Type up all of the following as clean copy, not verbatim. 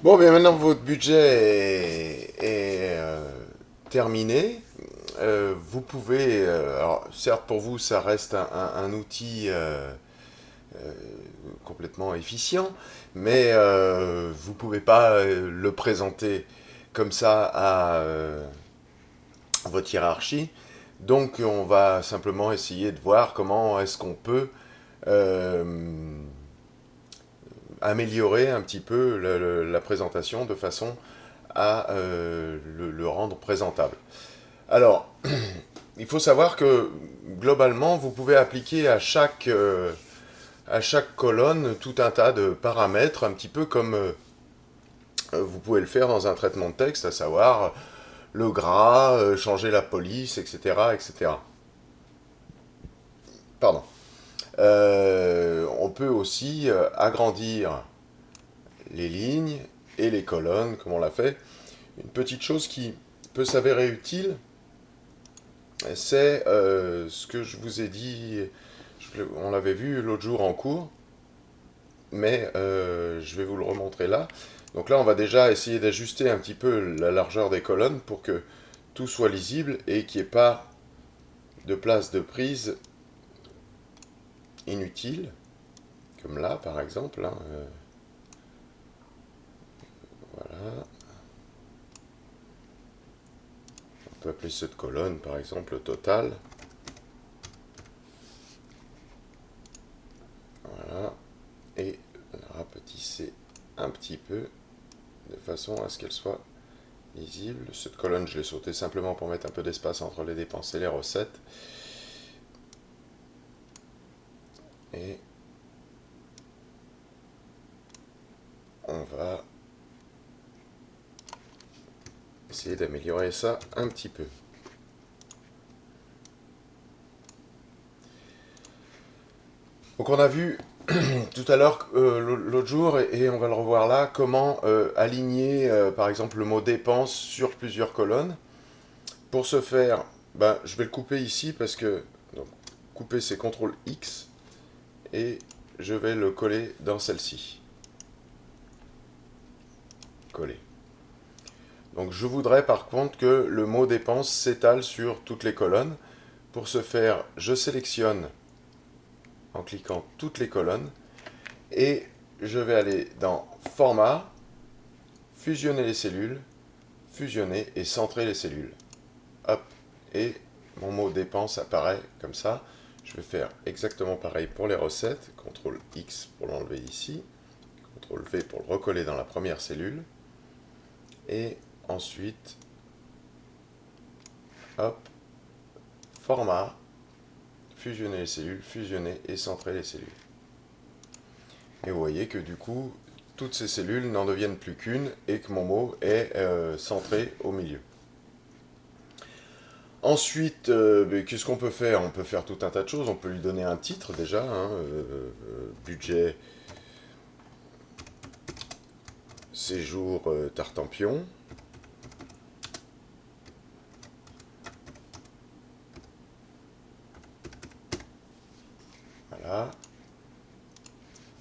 Bon, bien maintenant votre budget est terminé. Vous pouvez, alors certes pour vous ça reste un outil complètement efficient, mais vous pouvez pas le présenter comme ça à votre hiérarchie. Donc on va simplement essayer de voir comment est-ce qu'on peut euh, améliorer un petit peu la présentation de façon à le rendre présentable. Alors, il faut savoir que globalement, vous pouvez appliquer à chaque colonne tout un tas de paramètres, un petit peu comme vous pouvez le faire dans un traitement de texte, à savoir le gras, changer la police, etc. etc. Pardon. On peut aussi agrandir les lignes et les colonnes, comme on l'a fait. Une petite chose qui peut s'avérer utile, c'est ce que je vous ai dit, on l'avait vu l'autre jour en cours, mais je vais vous le remontrer là. Donc là, on va déjà essayer d'ajuster un petit peu la largeur des colonnes pour que tout soit lisible et qu'il n'y ait pas de place de prise inutile, comme là par exemple. Hein, voilà. On peut appeler cette colonne par exemple total. Voilà. Et la rapetisser un petit peu de façon à ce qu'elle soit lisible. Cette colonne, je l'ai sautée simplement pour mettre un peu d'espace entre les dépenses et les recettes. Et on va essayer d'améliorer ça un petit peu. Donc on a vu tout à l'heure, l'autre jour, et on va le revoir là, comment aligner par exemple le mot dépense sur plusieurs colonnes. Pour ce faire, ben, je vais le couper ici parce que donc, couper c'est CTRL X et je vais le coller dans celle-ci. Coller. Donc je voudrais par contre que le mot dépense s'étale sur toutes les colonnes. Pour ce faire, je sélectionne en cliquant toutes les colonnes et je vais aller dans Format, fusionner les cellules, fusionner et centrer les cellules. Hop, et mon mot dépense apparaît comme ça. Je vais faire exactement pareil pour les recettes. CTRL X pour l'enlever ici. CTRL V pour le recoller dans la première cellule. Et ensuite, hop, format, fusionner les cellules, fusionner et centrer les cellules. Et vous voyez que du coup, toutes ces cellules n'en deviennent plus qu'une et que mon mot est centré au milieu. Ensuite, qu'est-ce qu'on peut faire? On peut faire tout un tas de choses. On peut lui donner un titre déjà, hein, budget séjour Tartampion. Voilà.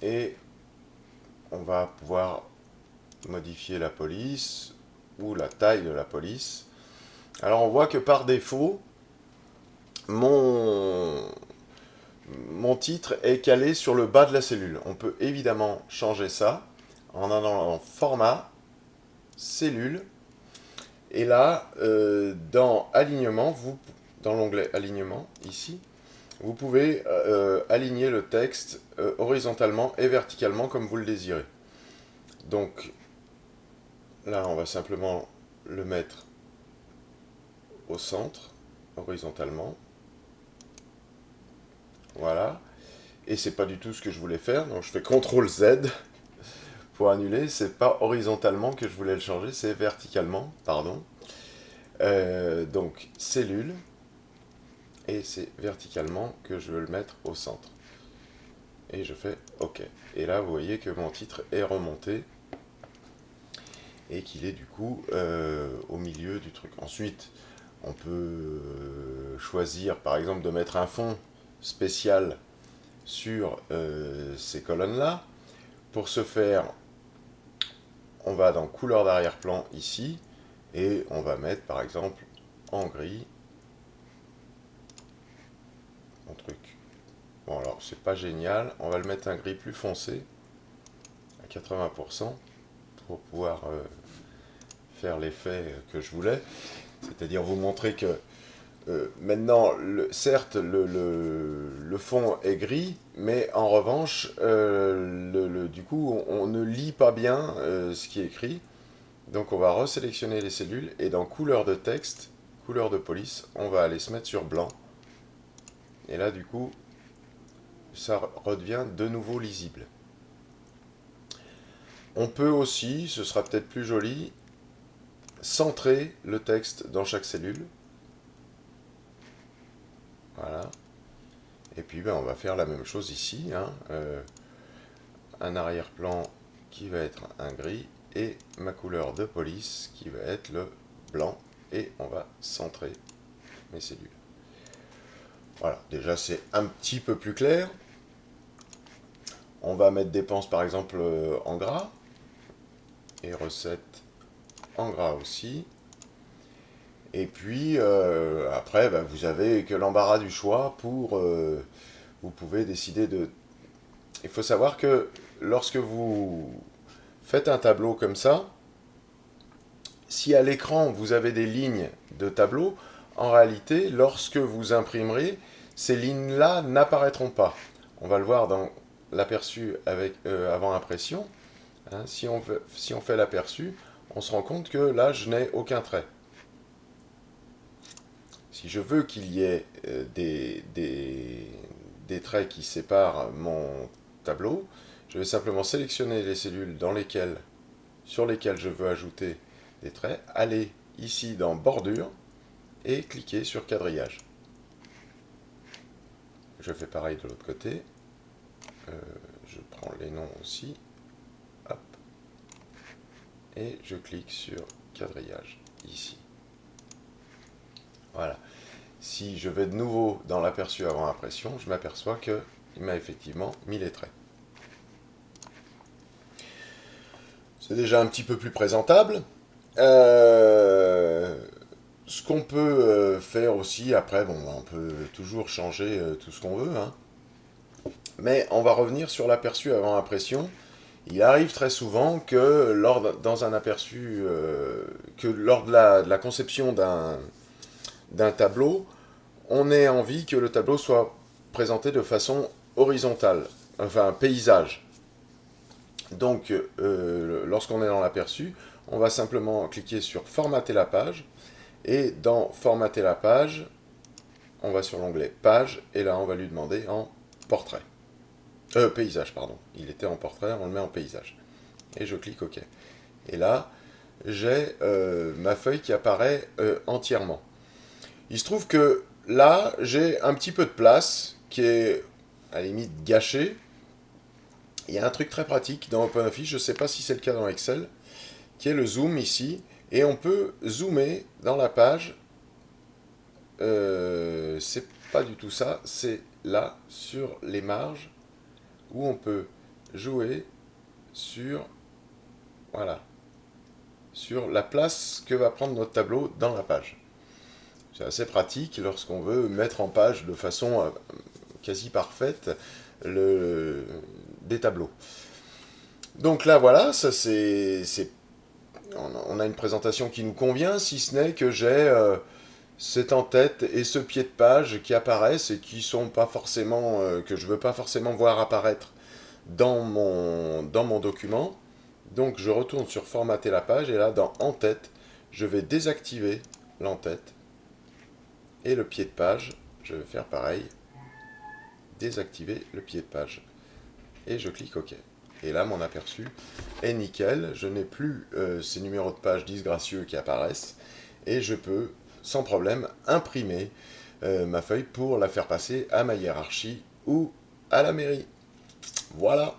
Et on va pouvoir modifier la police ou la taille de la police. Alors on voit que par défaut, mon, mon titre est calé sur le bas de la cellule. On peut évidemment changer ça en allant en format, cellule, et là, dans alignement, dans l'onglet alignement, ici, vous pouvez aligner le texte horizontalement et verticalement comme vous le désirez. Donc là, on va simplement le mettre au centre, horizontalement. Voilà. Et c'est pas du tout ce que je voulais faire, donc je fais CTRL Z pour annuler. C'est pas horizontalement que je voulais le changer, c'est verticalement, pardon. Donc cellule, et c'est verticalement que je veux le mettre au centre. Et je fais OK. Et là, vous voyez que mon titre est remonté et qu'il est du coup au milieu du truc. Ensuite, on peut choisir par exemple de mettre un fond spécial sur ces colonnes-là. Pour ce faire, on va dans couleur d'arrière-plan ici, et on va mettre par exemple en gris mon truc. Bon alors c'est pas génial, on va le mettre un gris plus foncé, à 80%, pour pouvoir faire l'effet que je voulais. C'est-à-dire vous montrer que maintenant, certes, le fond est gris, mais en revanche, du coup, on ne lit pas bien ce qui est écrit. Donc on va resélectionner les cellules, et dans couleur de texte, couleur de police, on va aller se mettre sur blanc. Et là, du coup, ça redevient de nouveau lisible. On peut aussi, ce sera peut-être plus joli, centrer le texte dans chaque cellule. Voilà. Et puis ben, on va faire la même chose ici. Hein. Un arrière-plan qui va être un gris et ma couleur de police qui va être le blanc. Et on va centrer mes cellules. Voilà, déjà c'est un petit peu plus clair. On va mettre dépenses par exemple en gras. Et recettes en gras aussi. Et puis après, ben, vous avez que l'embarras du choix pour... vous pouvez décider de... Il faut savoir que lorsque vous faites un tableau comme ça, si à l'écran vous avez des lignes de tableau, en réalité, lorsque vous imprimerez, ces lignes-là n'apparaîtront pas. On va le voir dans l'aperçu avec avant impression. Hein, si on fait l'aperçu, on se rend compte que là, je n'ai aucun trait. Si je veux qu'il y ait des traits qui séparent mon tableau, je vais simplement sélectionner les cellules sur lesquelles je veux ajouter des traits, aller ici dans bordure et cliquer sur quadrillage. Je fais pareil de l'autre côté. Je prends les noms aussi. Hop. Et je clique sur quadrillage ici. Voilà. Si je vais de nouveau dans l'aperçu avant impression, je m'aperçois qu'il m'a effectivement mis les traits. C'est déjà un petit peu plus présentable. Ce qu'on peut faire aussi, après, bon, on peut toujours changer tout ce qu'on veut, hein. Mais on va revenir sur l'aperçu avant impression. Il arrive très souvent que dans un aperçu, que lors de la conception d'un tableau, on ait envie que le tableau soit présenté de façon horizontale, enfin paysage. Donc, lorsqu'on est dans l'aperçu, on va simplement cliquer sur formater la page, et dans formater la page, on va sur l'onglet page, et là on va lui demander en portrait. Paysage, pardon. Il était en portrait, on le met en paysage. Et je clique OK. Et là, j'ai ma feuille qui apparaît entièrement. Il se trouve que là, j'ai un petit peu de place qui est à la limite gâchée. Il y a un truc très pratique dans OpenOffice, je ne sais pas si c'est le cas dans Excel, qui est le zoom ici. Et on peut zoomer dans la page. C'est pas du tout ça, c'est là, sur les marges, où on peut jouer sur, voilà, sur la place que va prendre notre tableau dans la page. C'est assez pratique lorsqu'on veut mettre en page de façon quasi parfaite des tableaux. Donc là, voilà, ça on a une présentation qui nous convient, si ce n'est que j'ai cet en-tête et ce pied de page qui apparaissent et qui sont pas forcément, que je veux pas forcément voir apparaître dans mon document. Donc je retourne sur formater la page, et là dans en-tête, je vais désactiver l'en-tête, et le pied de page, je vais faire pareil, désactiver le pied de page, et je clique OK. Et là mon aperçu est nickel, je n'ai plus ces numéros de page disgracieux qui apparaissent, et je peux sans problème imprimer ma feuille pour la faire passer à ma hiérarchie ou à la mairie. Voilà.